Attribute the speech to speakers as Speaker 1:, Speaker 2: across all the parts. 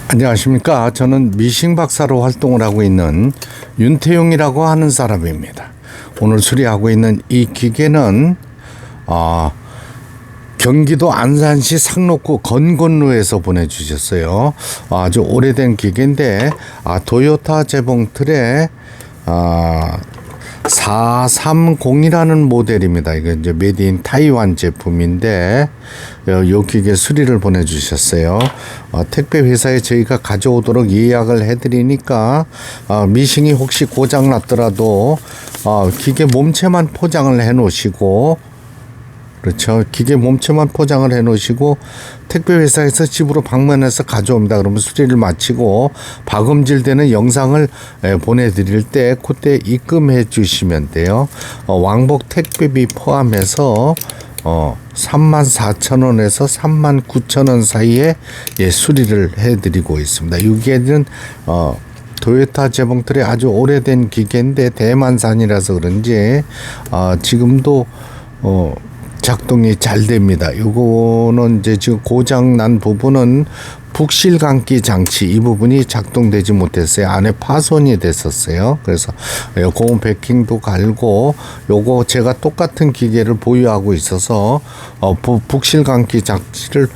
Speaker 1: 안녕하십니까. 저는 미싱 박사로 활동을 하고 있는 윤태용이라고 하는 사람입니다. 오늘 수리하고 있는 이 기계는 경기도 안산시 상록구 건곤루에서 보내주셨어요. 아주 오래된 기계인데 도요타 재봉틀의 430이라는 모델입니다. 이거 이제 메이드인 타이완 제품인데 요 기계 수리를 보내주셨어요. 택배 회사에 저희가 가져오도록 예약을 해드리니까 미싱이 혹시 고장 났더라도 기계 몸체만 포장을 해놓으시고, 그렇죠. 기계 몸체만 포장을 해 놓으시고 택배 회사에서 집으로 방문해서 가져옵니다. 그러면 수리를 마치고 박음질되는 영상을 보내드릴 때 그때 입금해 주시면 돼요. 왕복 택배비 포함해서 34,000원에서 39,000원 사이에 수리를 해드리고 있습니다. 이게는 도요타 재봉틀의 아주 오래된 기계인데 대만산이라서 그런지 지금도 작동이 잘 됩니다. 요거는 이제 지금 고장 난 부분은 북실 감기 장치 이 부분이 작동되지 못했어요. 안에 파손이 됐었어요. 그래서 고온 베킹도 갈고, 요거 제가 똑같은 기계를 보유하고 있어서 북실 감기 장치를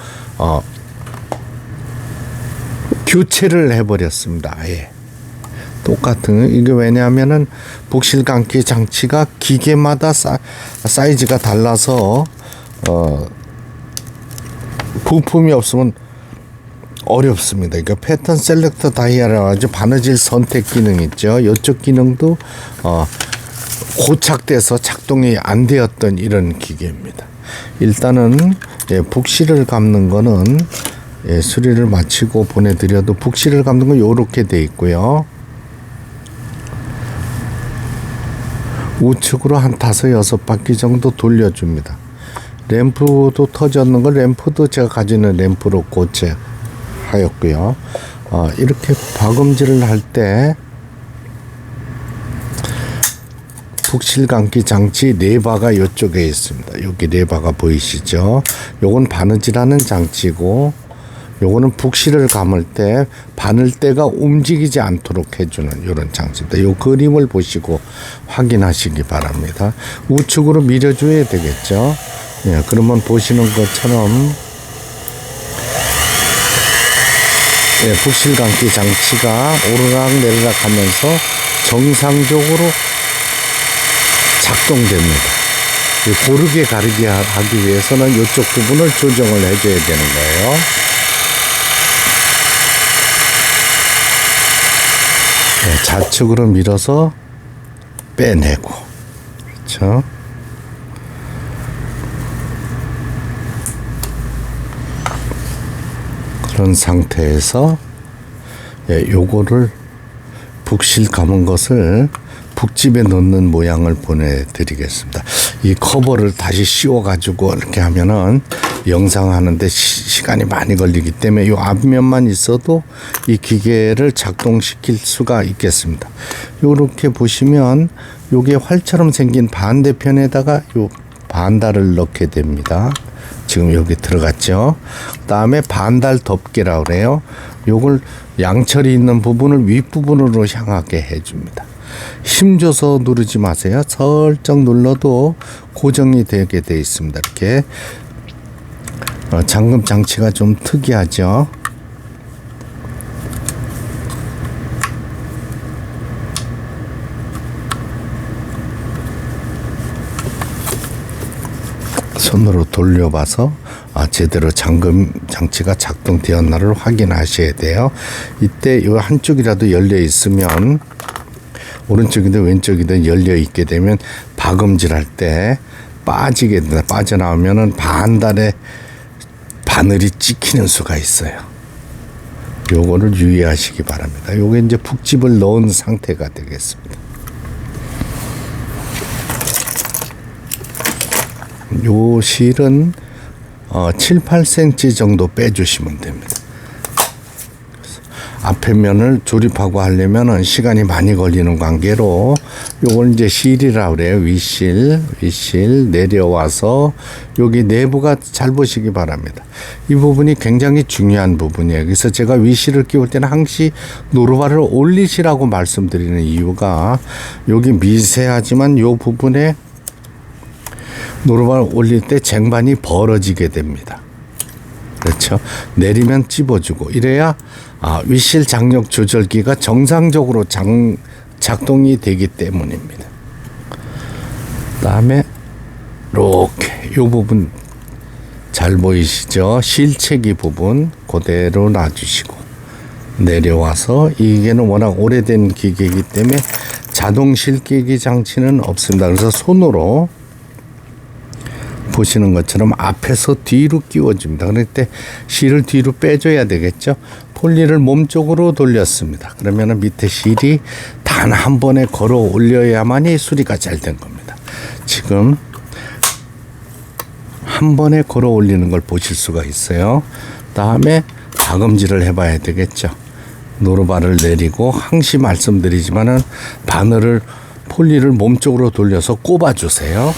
Speaker 1: 교체를 해버렸습니다. 아예. 똑같은, 이게 왜냐하면은 북실 감기 장치가 기계마다 사이즈가 달라서 부품이 없으면 어렵습니다. 그러니까 패턴 셀렉터 다이아라고 하죠. 바느질 선택 기능 있죠. 이쪽 기능도 고착돼서 작동이 안 되었던 이런 기계입니다. 일단은 북실을 감는 거는 수리를 마치고 보내드려도 북실을 감는 건 이렇게 돼 있고요. 우측으로 한 5, 6바퀴 정도 돌려줍니다. 램프도 터졌는 걸 램프도 제가 가지는 램프로 교체하였고요. 이렇게 박음질을 할 때 북실 감기 장치 레바가 이쪽에 있습니다. 여기 레바가 보이시죠? 요건 바느질하는 장치고, 요거는 북실을 감을 때 바늘대가 움직이지 않도록 해주는 이런 장치입니다. 요 그림을 보시고 확인하시기 바랍니다. 우측으로 밀어줘야 되겠죠. 그러면 보시는 것처럼 북실 감기 장치가 오르락 내리락 하면서 정상적으로 작동됩니다. 고르게 가르게 하기 위해서는 이쪽 부분을 조정을 해줘야 되는 거예요. 좌측으로 밀어서 빼내고, 그렇죠. 그런 상태에서 요거를 북실 감은 것을 북집에 넣는 모양을 보내드리겠습니다. 이 커버를 다시 씌워가지고 이렇게 하면은 영상 하는데 시간이 많이 걸리기 때문에 이 앞면만 있어도 이 기계를 작동시킬 수가 있겠습니다. 이렇게 보시면 요게 활처럼 생긴 반대편에다가 요 반달을 넣게 됩니다. 지금 여기 들어갔죠. 그 다음에 반달 덮개라고 그래요. 요걸 양철이 있는 부분을 윗부분으로 향하게 해줍니다. 힘줘서 누르지 마세요. 살짝 눌러도 고정이 되게 돼 있습니다. 이렇게 잠금 장치가 좀 특이하죠. 손으로 돌려봐서 제대로 잠금 장치가 작동되었나를 확인하셔야 돼요. 이때 이 한쪽이라도 열려 있으면, 오른쪽이든 왼쪽이든 열려 있게 되면 박음질할 때 빠지게 된다. 빠져나오면은 반달에 바늘이 찍히는 수가 있어요. 요거를 유의하시기 바랍니다. 요게 이제 북집을 넣은 상태가 되겠습니다. 요 실은 7, 8cm 정도 빼주시면 됩니다. 앞에 면을 조립하고 하려면 시간이 많이 걸리는 관계로 요걸 이제 실이라고 그래요. 윗실 내려와서 여기 내부가 잘 보시기 바랍니다. 이 부분이 굉장히 중요한 부분이에요. 그래서 제가 윗실을 끼울 때는 항시 노루발을 올리시라고 말씀드리는 이유가 여기 미세하지만 요 부분에 노루발 올릴 때 쟁반이 벌어지게 됩니다. 그렇죠. 내리면 찝어주고 이래야 윗실 장력 조절기가 정상적으로 작동이 되기 때문입니다. 그다음에 이렇게 이 부분 잘 보이시죠? 실체기 부분 그대로 놔주시고 내려와서 이게는 워낙 오래된 기계이기 때문에 자동 실기기 장치는 없습니다. 그래서 손으로 보시는 것처럼 앞에서 뒤로 끼워줍니다. 그럴 때 실을 뒤로 빼줘야 되겠죠. 폴리를 몸쪽으로 돌렸습니다. 그러면 밑에 실이 단 한 번에 걸어 올려야만이 수리가 잘 된 겁니다. 지금 한 번에 걸어 올리는 걸 보실 수가 있어요. 다음에 박음질을 해봐야 되겠죠. 노루발을 내리고 항시 말씀드리지만은 바늘을 폴리를 몸쪽으로 돌려서 꼽아주세요.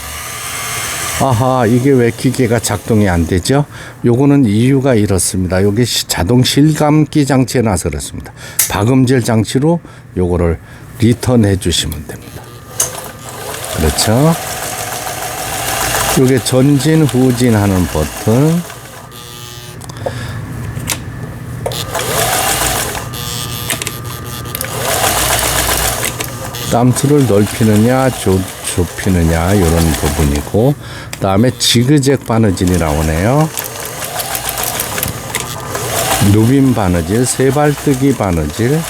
Speaker 1: 아하, 이게 왜 기계가 작동이 안 되죠? 요거는 이유가 이렇습니다. 여기 자동 실감기 장치에 놔서 그렇습니다. 박음질 장치로 요거를 리턴해 주시면 됩니다. 그렇죠? 요게 전진 후진 하는 버튼. 땀수를 넓히느냐 좁히느냐 이런 부분이고, 그다음에 지그잭 바느질이 나오네요. 누빔 바느질, 세발뜨기 바느질.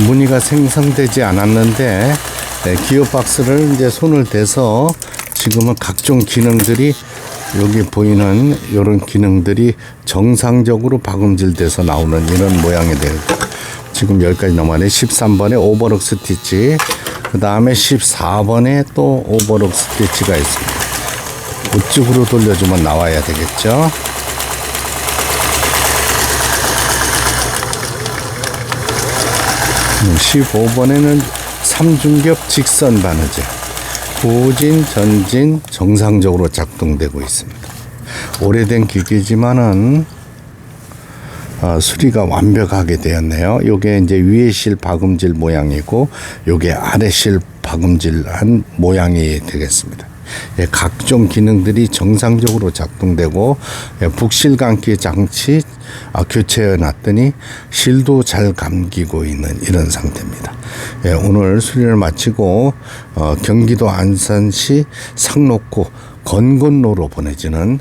Speaker 1: 무늬가 생성되지 않았는데 기어박스를 이제 손을 대서 지금은 각종 기능들이 여기 보이는 이런 기능들이 정상적으로 박음질돼서 나오는 이런 모양이 돼요. 지금 여기까지 넘어가네. 13번에 오버록 스티치, 그 다음에 14번에 또 오버록 스티치가 있습니다. 우측으로 돌려주면 나와야 되겠죠. 음, 15번에는 3중겹 직선 바느질, 후진, 전진 정상적으로 작동되고 있습니다. 오래된 기계지만은 수리가 완벽하게 되었네요. 요게 이제 위에 실 박음질 모양이고 요게 아래 실 박음질한 모양이 되겠습니다. 예, 각종 기능들이 정상적으로 작동되고, 예, 북실감기 장치 교체해 놨더니 실도 잘 감기고 있는 이런 상태입니다. 예, 오늘 수리를 마치고 경기도 안산시 상록구 건건로로 보내지는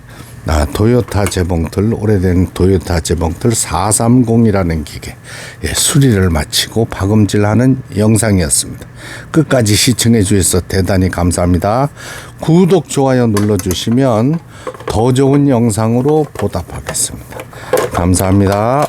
Speaker 1: 도요타 재봉틀, 오래된 도요타 재봉틀 430이라는 기계, 예, 수리를 마치고 박음질하는 영상이었습니다. 끝까지 시청해 주셔서 대단히 감사합니다. 구독, 좋아요 눌러주시면 더 좋은 영상으로 보답하겠습니다. 감사합니다.